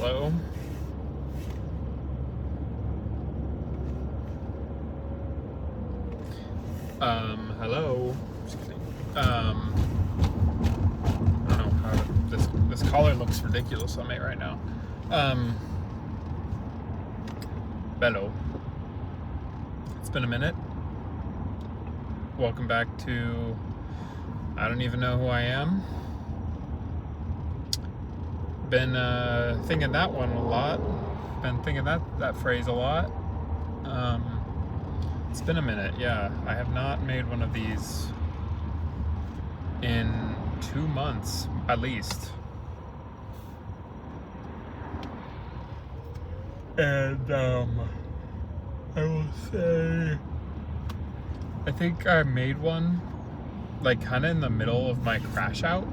Hello? Hello? Just kidding. I don't know how this collar looks ridiculous on me right now. Bello. It's been a minute. Welcome back to I don't even know who I am. Been thinking that one a lot. Been thinking that phrase a lot. It's been a minute, yeah. I have not made one of these in 2 months, at least. And I will say, I think I made one like kind of in the middle of my crash out.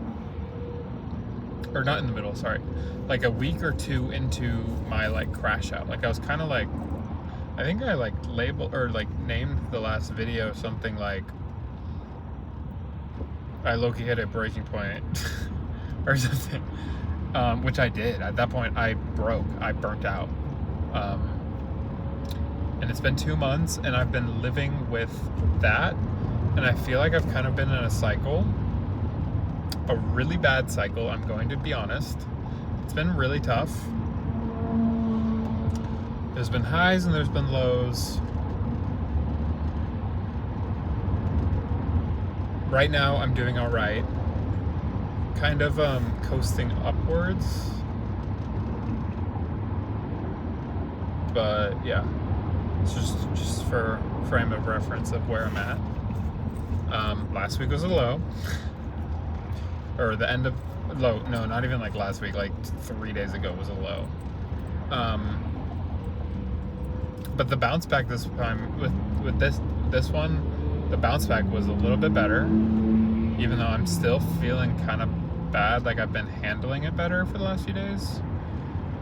Or not in the middle, sorry. Like a week or two into my like crash out. Like I was kind of like, I think I like labeled or like named the last video something like I low-key hit a breaking point or something, which I did. At that point I burnt out. And it's been 2 months and I've been living with that, and I feel like I've kind of been in a cycle, a really bad cycle, I'm going to be honest. It's been really tough. There's been highs and there's been lows. Right now I'm doing all right. Kind of coasting upwards. But yeah, it's just for frame of reference of where I'm at. Last week was a low. Or the end of low. No, not even like last week. Like 3 days ago was a low. But the bounce back this time with this one, the bounce back was a little bit better. Even though I'm still feeling kind of bad, like I've been handling it better for the last few days.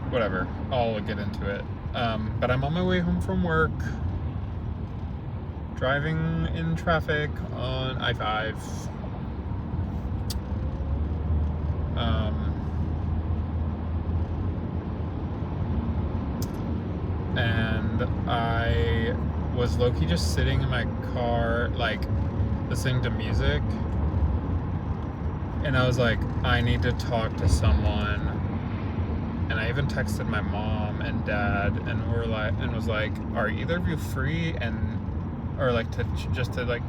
Whatever, I'll get into it. But I'm on my way home from work, driving in traffic on I-5. And I was low-key just sitting in my car, like, listening to music. And I was like, I need to talk to someone. And I even texted my mom and dad, and was like, are either of you free? Or like just to like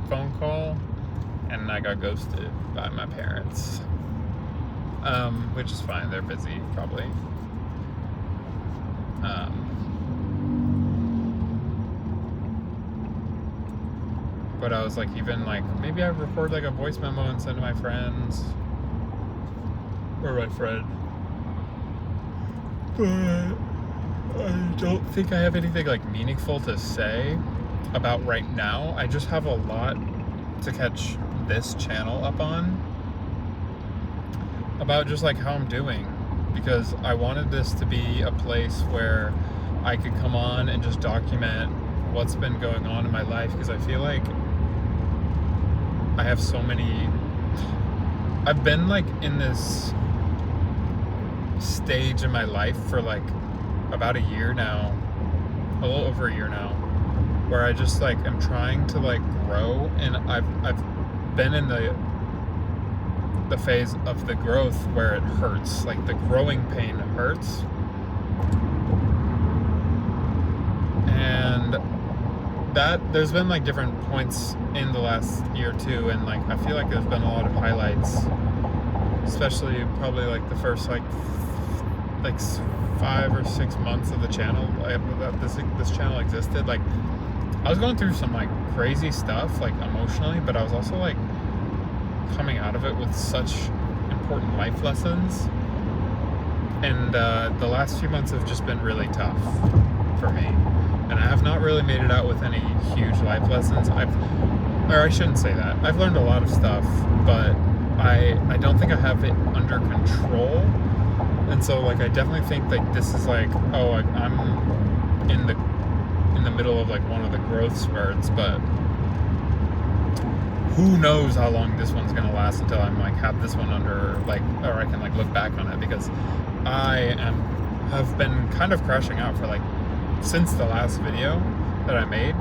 phone call. And I got ghosted by my parents. Which is fine, they're busy, probably. But I was like, even like, maybe I record like a voice memo and send to my friends. Or my friend. But I don't think I have anything like meaningful to say about right now. I just have a lot to catch this channel up on. About just like how I'm doing, because I wanted this to be a place where I could come on and just document what's been going on in my life, because I feel like I have so many. I've been like in this stage in my life for like about a year now, a little over a year now, where I just like am trying to like grow, and I've been in the phase of the growth where it hurts, like the growing pain hurts. And that there's been like different points in the last year or two, and like I feel like there's been a lot of highlights, especially probably like the first like 5 or 6 months of the channel, that this channel existed. Like I was going through some like crazy stuff, like emotionally, but I was also like coming out of it with such important life lessons. And the last few months have just been really tough for me, and I have not really made it out with any huge life lessons. I shouldn't say that. I've learned a lot of stuff, but I don't think I have it under control. And so like I definitely think like this is like, I'm in the middle of like one of the growth spurts, but who knows how long this one's gonna last until I'm like have this one under like, or I can like look back on it, because have been kind of crashing out for like since the last video that I made.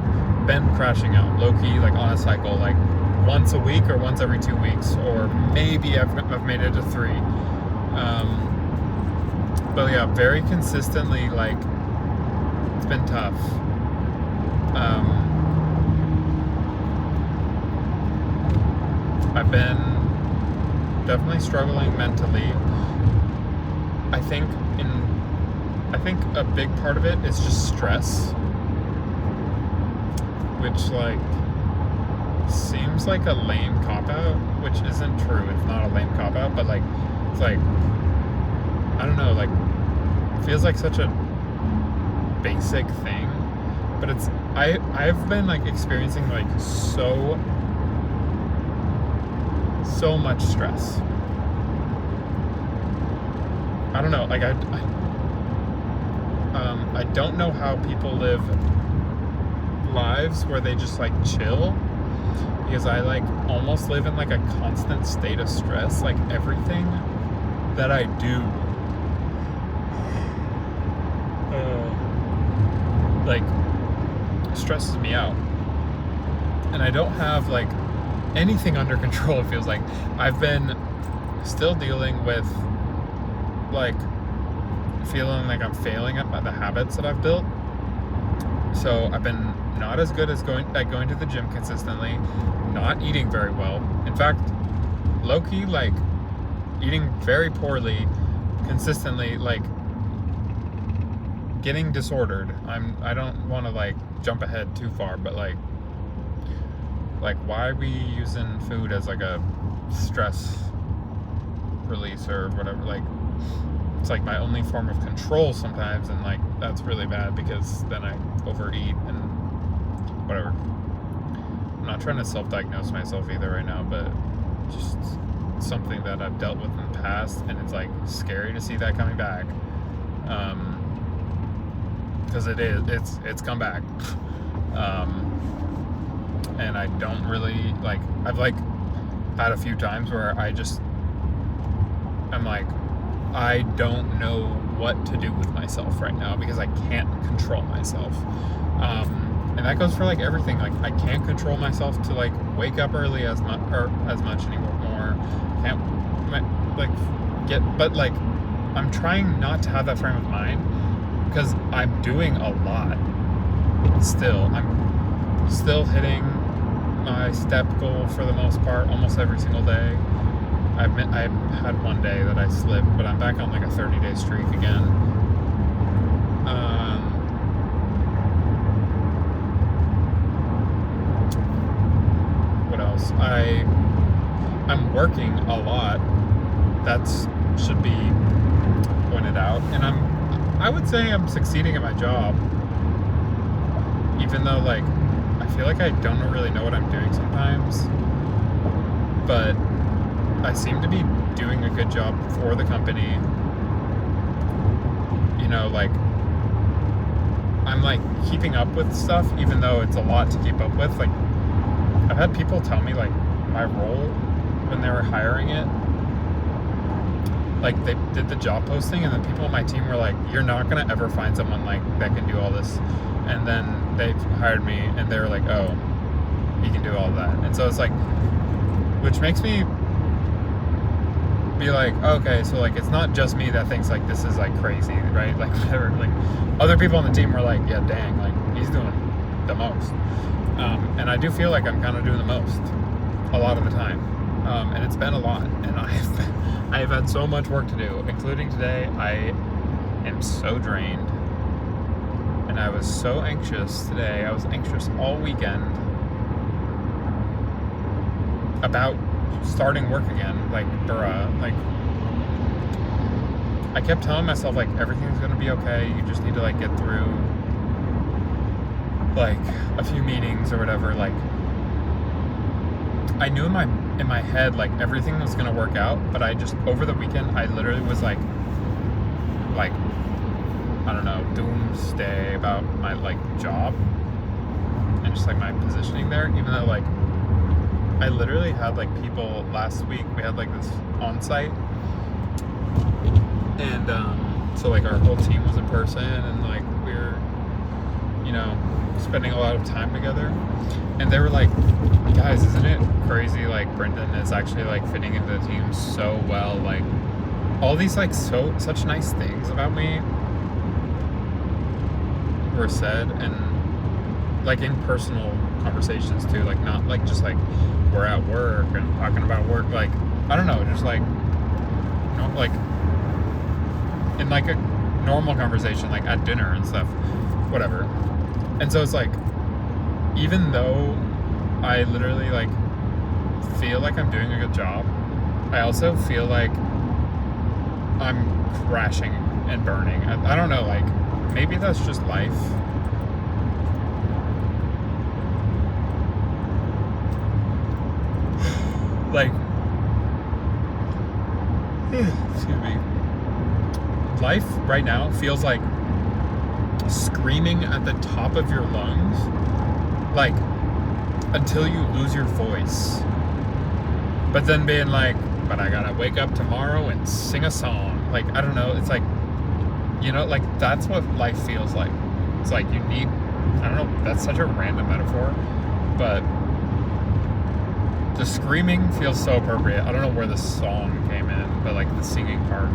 Been crashing out low-key, like on a cycle, like once a week or once every 2 weeks, or maybe I've made it to 3. But yeah, very consistently, like it's been tough. I've been definitely struggling mentally. I think a big part of it is just stress, which like seems like a lame cop-out, which isn't true. It's not a lame cop-out, but like it's like, I don't know, like it feels like such a basic thing, but it's I've been like experiencing like so much stress. I don't know, like I don't know how people live lives where they just like chill, because I like almost live in like a constant state of stress. Like everything that I do like stresses me out, and I don't have like anything under control. It feels like I've been still dealing with like feeling like I'm failing at the habits that I've built. So I've been not as good as going to the gym consistently, not eating very well. In fact, low-key, like eating very poorly consistently, like getting disordered. I don't want to like jump ahead too far, but like why are we using food as like a stress release or whatever? Like it's like my only form of control sometimes, and like that's really bad because then I overeat and whatever. I'm not trying to self-diagnose myself either right now, but just something that I've dealt with in the past, and it's like scary to see that coming back, because it's come back. And I don't really like, I've like had a few times where I'm like, I don't know what to do with myself right now because I can't control myself. And that goes for like everything. Like I can't control myself to like wake up early as much anymore. Can't but like I'm trying not to have that frame of mind because I'm doing a lot still. I'm still hitting my step goal for the most part almost every single day. I had one day that I slipped, but I'm back on like a 30-day streak again. What else? I'm working a lot. That should be pointed out, and I would say I'm succeeding at my job, even though like I feel like I don't really know what I'm doing sometimes, but I seem to be doing a good job for the company. You know, like I'm like keeping up with stuff, even though it's a lot to keep up with. Like I've had people tell me like my role when they were hiring it, like they did the job posting, and the people on my team were like, "You're not gonna ever find someone like that can do all this." And then they hired me, and they were like, "Oh, he can do all of that." And so it's like, which makes me be like, okay, so like it's not just me that thinks like this is like crazy, right? Like whatever. Like other people on the team were like, "Yeah, dang, like he's doing the most." And I do feel like I'm kind of doing the most a lot of the time, and it's been a lot, and I've had so much work to do, including today. I am so drained, and I was so anxious today. I was anxious all weekend about starting work again. Like, bruh, like I kept telling myself like everything's gonna be okay. You just need to like get through like a few meetings or whatever. Like I knew in my head like everything was gonna work out, but I just over the weekend I literally was like I don't know, doomsday about my like job and just like my positioning there, even though like I literally had like people last week. We had like this on-site And so like our whole team was in person, and like we were, you know, spending a lot of time together. And they were like, guys, isn't it crazy, like Brendan is actually like fitting into the team so well, like all these like such nice things about me were said, and like in personal conversations too, like not like just like we're at work and talking about work, like I don't know, just like, you know, like in like a normal conversation, like at dinner and stuff, whatever. And so it's like, even though I literally like feel like I'm doing a good job, I also feel like I'm crashing and burning. I don't know, like maybe that's just life. Like, excuse me. Life right now feels like screaming at the top of your lungs, like until you lose your voice. But then being like, but I gotta wake up tomorrow and sing a song. Like, I don't know, it's like, you know, like that's what life feels like. It's like you need, I don't know, that's such a random metaphor, but the screaming feels so appropriate. I don't know where the song came in, but like the singing part,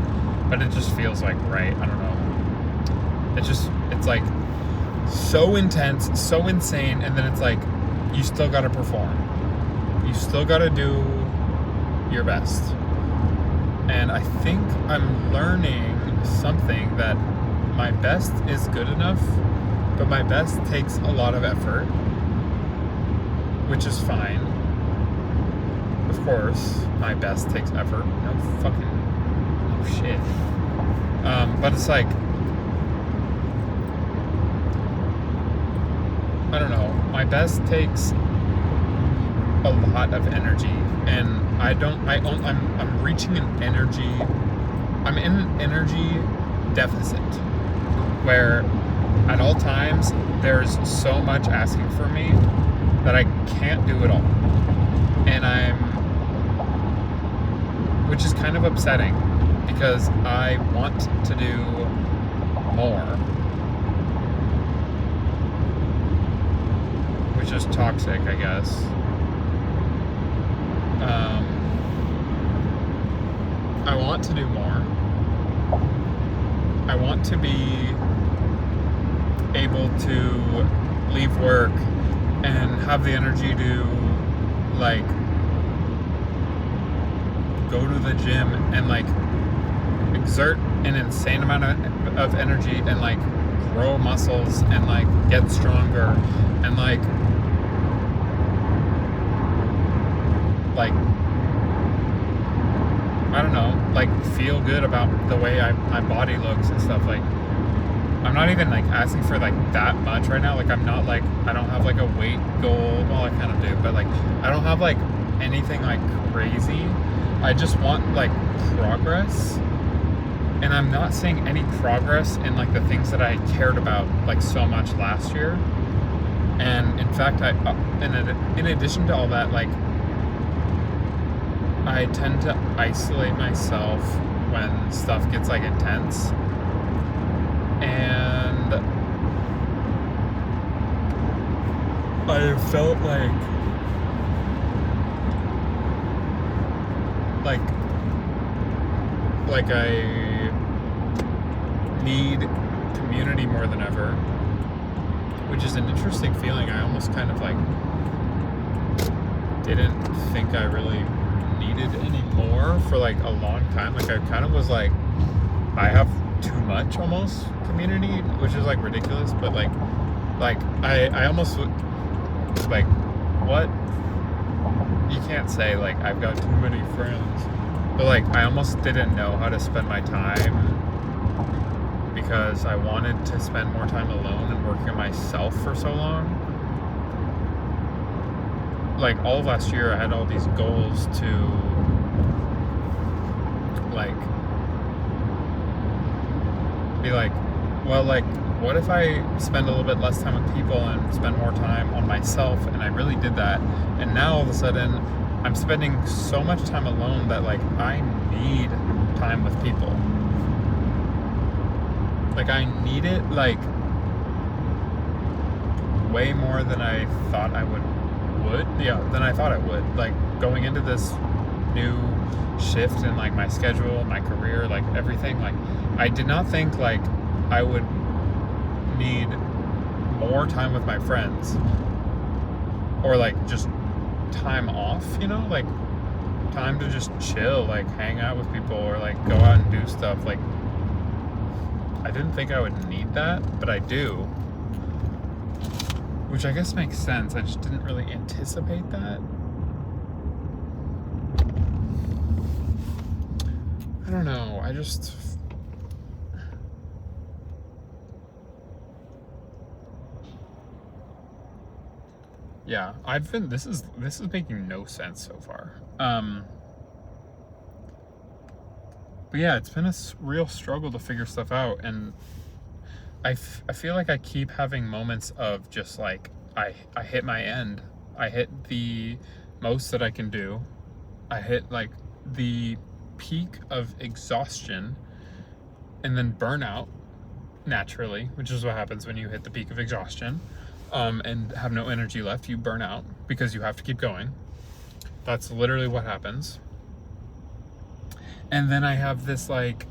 but it just feels like right. I don't know. It's like so intense, so insane, and then it's like you still gotta perform. You still gotta do your best. And I think I'm learning something, that my best is good enough, but my best takes a lot of effort, which is fine. Of course, my best takes effort. No shit. But it's like, I don't know. My best takes a lot of energy, and I'm reaching an energy. I'm in an energy deficit where at all times there's so much asking for me that I can't do it all, and which is kind of upsetting because I want to do more, which is toxic, I guess. I want to do more. I want to be able to leave work and have the energy to like go to the gym and like exert an insane amount of energy and like grow muscles and like get stronger and like I don't know, like feel good about the way my body looks and stuff. Like I'm not even like asking for like that much right now. Like I'm not like, I don't have like a weight goal. Well, I kind of do, but like I don't have like anything like crazy. I just want like progress. And I'm not seeing any progress in like the things that I cared about like so much last year. And in fact, in addition to all that, like I tend to isolate myself when stuff gets like intense. And I felt like I need community more than ever, which is an interesting feeling. I almost kind of like didn't think I really needed any more for like a long time. Like I kind of was like, I have too much almost community, which is like ridiculous, but like I almost like, what? You can't say like I've got too many friends, but like I almost didn't know how to spend my time because I wanted to spend more time alone and working on myself for so long. Like all of last year I had all these goals to like be like, well, like what if I spend a little bit less time with people and spend more time on myself? And I really did that. And now all of a sudden I'm spending so much time alone that like I need time with people. Like, I need it, like, way more than I thought I would. Yeah, than I thought I would. Like, going into this new shift in, like, my schedule, my career, like, everything, like, I did not think, like, I would need more time with my friends, or, like, just time off, you know, like, time to just chill, like, hang out with people, or, like, go out and do stuff. Like, I didn't think I would need that, but I do, which I guess makes sense. I just didn't really anticipate that. I don't know, I just... Yeah, this is making no sense so far. But yeah, it's been a real struggle to figure stuff out, and I feel like I keep having moments of just like, I hit my end. I hit the most that I can do. I hit like the peak of exhaustion, and then burnout, naturally, which is what happens when you hit the peak of exhaustion, and have no energy left. You burn out because you have to keep going. That's literally what happens. And then I have this like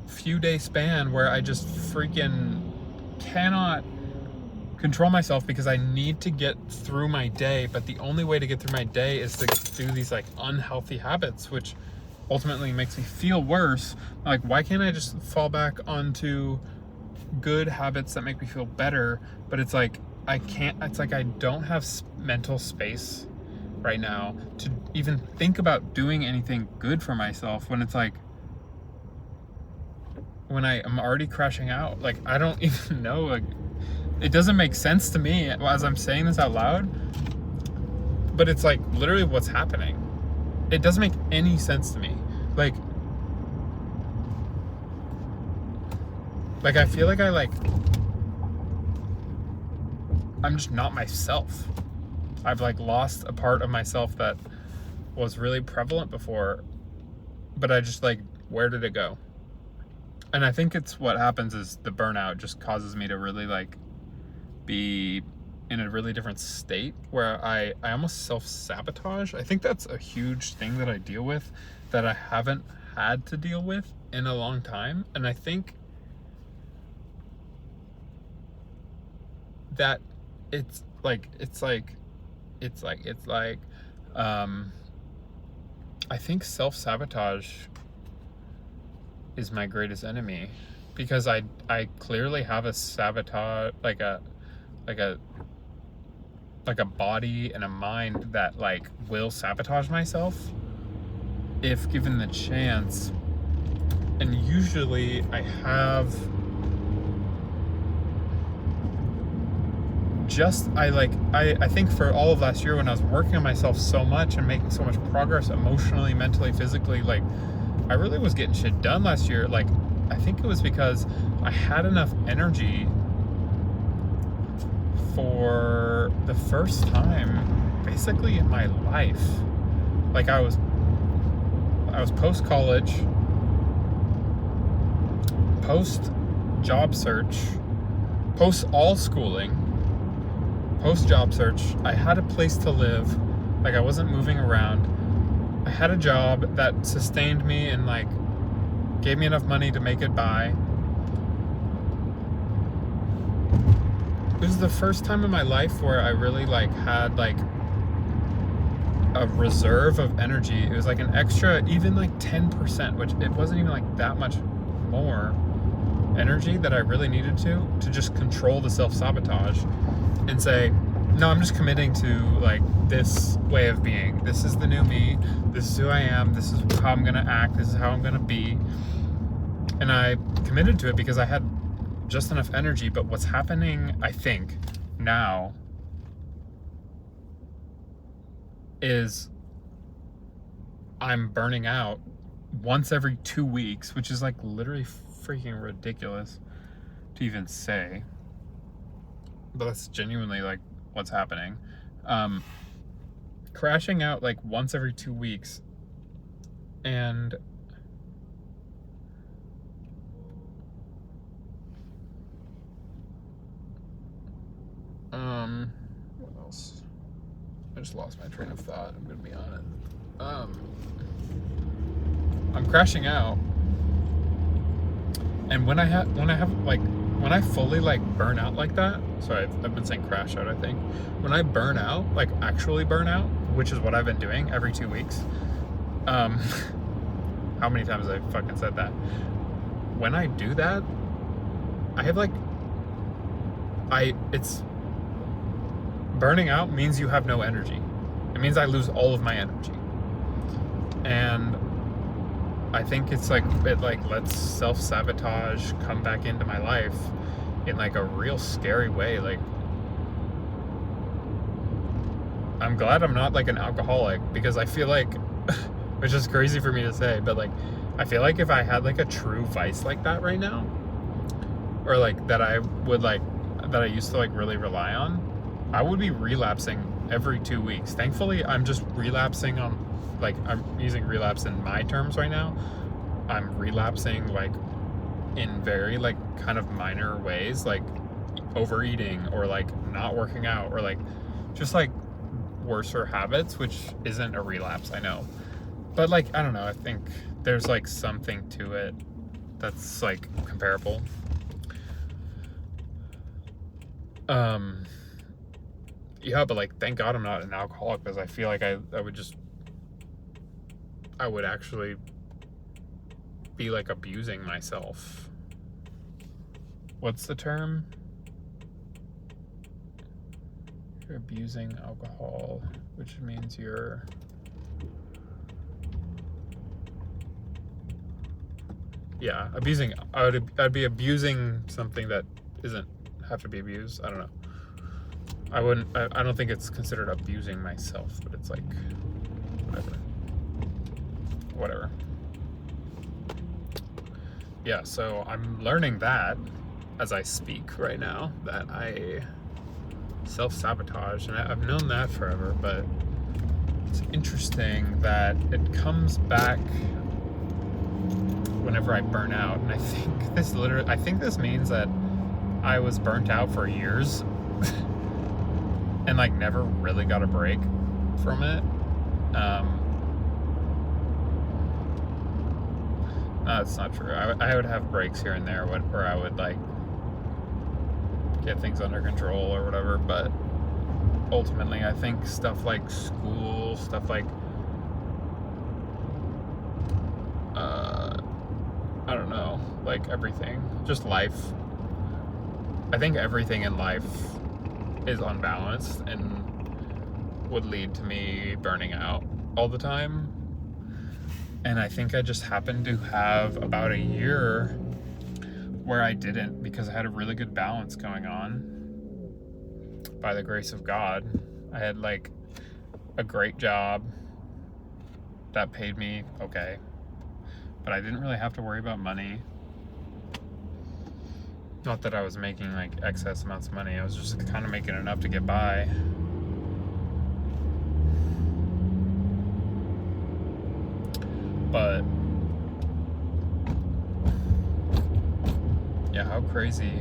few day span where I just freaking cannot control myself because I need to get through my day, but the only way to get through my day is to do these like unhealthy habits, which ultimately makes me feel worse. Like, why can't I just fall back onto good habits that make me feel better? But it's like, I can't. It's like I don't have mental space right now to even think about doing anything good for myself, when it's like, when I am already crashing out. Like, I don't even know, like, it doesn't make sense to me as I'm saying this out loud, but it's like literally what's happening. It doesn't make any sense to me. Like I feel like I'm just not myself. I've like lost a part of myself that was really prevalent before, but I just like, where did it go? And I think it's what happens is the burnout just causes me to really like be in a really different state where I almost self-sabotage. I think that's a huge thing that I deal with that I haven't had to deal with in a long time. And I think that it's like I think self-sabotage is my greatest enemy, because I clearly have a sabotage, like a body and a mind that like will sabotage myself if given the chance. And usually I have I think for all of last year, when I was working on myself so much and making so much progress emotionally, mentally, physically, like I really was getting shit done last year. Like, I think it was because I had enough energy for the first time basically in my life. Like, I was post-college, post-job search, post-all schooling, post-job search. I had a place to live. Like, I wasn't moving around. I had a job that sustained me and like gave me enough money to make it by. It was the first time in my life where I really like had like a reserve of energy. It was like an extra, even like 10%, which it wasn't even like that much more energy that I really needed to just control the self-sabotage and say, no, I'm just committing to like this way of being. This is the new me. This is who I am. This is how I'm gonna act. This is how I'm gonna be. And I committed to it because I had just enough energy. But what's happening, I think, now is I'm burning out once every 2 weeks, which is like literally freaking ridiculous to even say. But that's genuinely like what's happening. Crashing out like once every 2 weeks, and What else? I just lost my train of thought. I'm gonna be on it. I'm crashing out, and when I fully like burn out like that. Sorry, I've been saying crash out. I think when I burn out, like actually burn out, which is what I've been doing every 2 weeks. How many times have I fucking said that? When I do that, I have like, it's burning out means you have no energy. It means I lose all of my energy. And I think it's like, it like lets self-sabotage come back into my life in like a real scary way. Like, I'm glad I'm not like an alcoholic, because I feel like, which is crazy for me to say, but like, I feel like if I had like a true vice like that right now, or like that I used to like really rely on, I would be relapsing every 2 weeks. Thankfully, I'm just relapsing on, like, I'm using relapse in my terms right now. I'm relapsing like in very like kind of minor ways, like overeating or like not working out or like just like worser habits, which isn't a relapse, I know. But like, I don't know, I think there's like something to it that's like comparable. Yeah, but like, thank God I'm not an alcoholic, because I feel like I would actually be like abusing myself. What's the term? You're abusing alcohol, which means you're... Yeah, abusing. I'd be abusing something that isn't have to be abused. I don't know. I don't think it's considered abusing myself, but it's like whatever. Yeah, so I'm learning that as I speak right now, that I self-sabotage, and I've known that forever, but it's interesting that it comes back whenever I burn out. And I think this means that I was burnt out for years and like never really got a break from it. No, it's not true. I would have breaks here and there where I would like get things under control or whatever, but ultimately I think stuff like school, stuff like I don't know, like everything, just life. I think everything in life is unbalanced and would lead to me burning out all the time. And I think I just happened to have about a year where I didn't, because I had a really good balance going on. By the grace of God, I had like a great job that paid me okay, but I didn't really have to worry about money. Not that I was making like excess amounts of money, I was just kind of making enough to get by. But yeah, how crazy.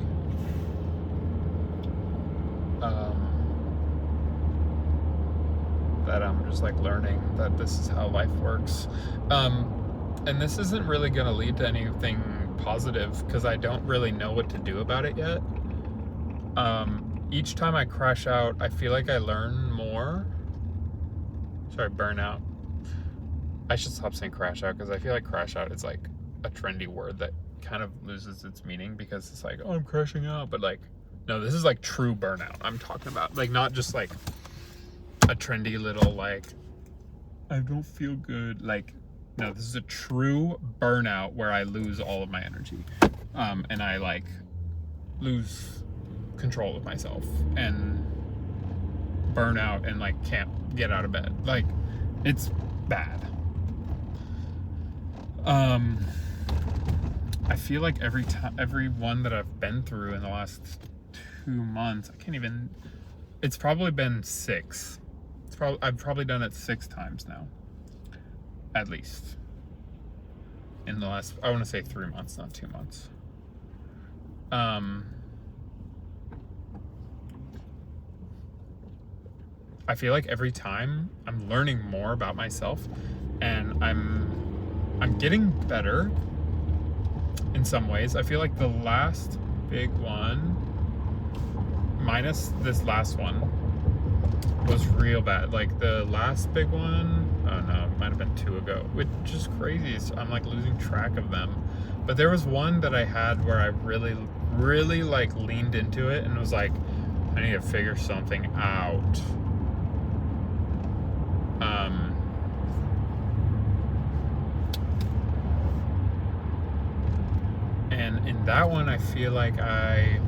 That I'm just like learning that this is how life works. And this isn't really gonna lead to anything positive, because I don't really know what to do about it yet. Each time I crash out, I feel like I learn more. Sorry, burnout. I should stop saying crash out, because I feel like crash out is like a trendy word that kind of loses its meaning, because it's like, oh, I'm crashing out, but like, no, this is like true burnout I'm talking about. Like, not just like a trendy little like, I don't feel good, like, no, this is a true burnout where I lose all of my energy, and I like lose control of myself and burn out and like can't get out of bed. Like, it's bad. I feel like every one that I've been through in the last 2 months, it's probably been 6. I've probably done it 6 times now, at least, in the last, I want to say 3 months, not 2 months. I feel like every time I'm learning more about myself, and I'm getting better in some ways. I feel like the last big one, minus this last one, was real bad. Like the last big one, oh no, it might have been 2 ago, which is crazy. I'm like losing track of them. But there was one that I had where I really like leaned into it and was like, I need to figure something out. And in that one, I feel like I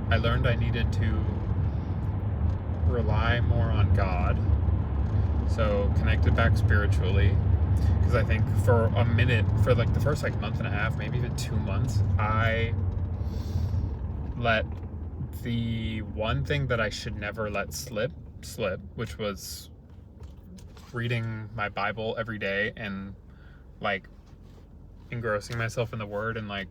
learned I needed to rely more on God. So connected back spiritually. Because I think for a minute, for like the first like month and a half, maybe even 2 months, I let the one thing that I should never let slip, which was reading my Bible every day and like engrossing myself in the Word, and like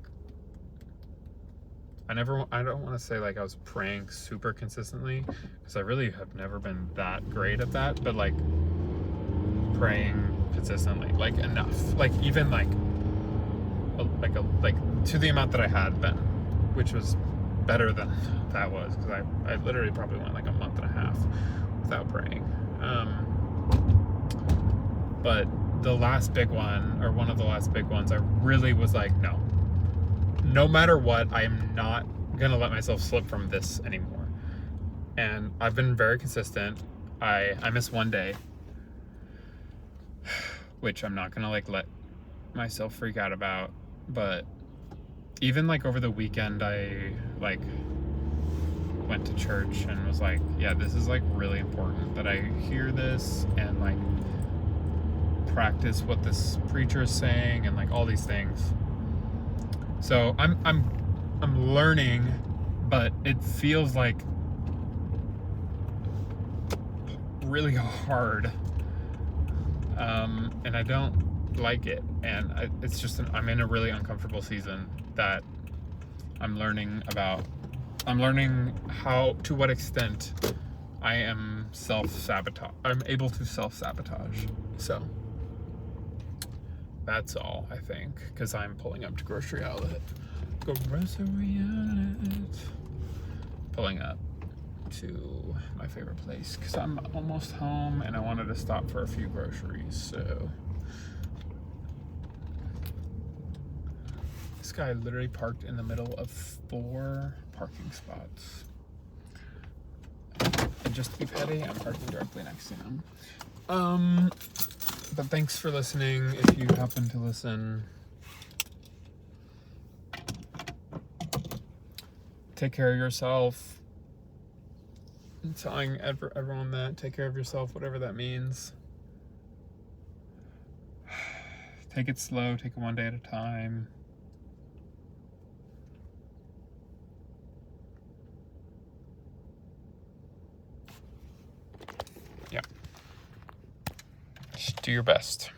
I don't want to say like I was praying super consistently, because I really have never been that great at that, but like praying consistently, like enough, like even like to the amount that I had been, which was better than that was, because I literally probably went like a month and a half without praying. But the last big one, or one of the last big ones, I really was like, no matter what, I am not gonna let myself slip from this anymore. And I've been very consistent. I miss one day, which I'm not gonna like let myself freak out about, but even like over the weekend, I like went to church and was like, yeah, this is like really important that I hear this and like practice what this preacher is saying and like all these things. So I'm learning, but it feels like really hard, and I don't like it, and it's just I'm in a really uncomfortable season that I'm learning how, to what extent I am I'm able to self-sabotage. So that's all, I think, because I'm pulling up to Grocery Outlet. Pulling up to my favorite place because I'm almost home and I wanted to stop for a few groceries. So this guy literally parked in the middle of 4 parking spots. And just to be petty, I'm parking directly next to him. But thanks for listening. If you happen to listen, take care of yourself. I'm telling everyone that. Take care of yourself, whatever that means. Take it slow. Take it one day at a time. Yeah. Just do your best.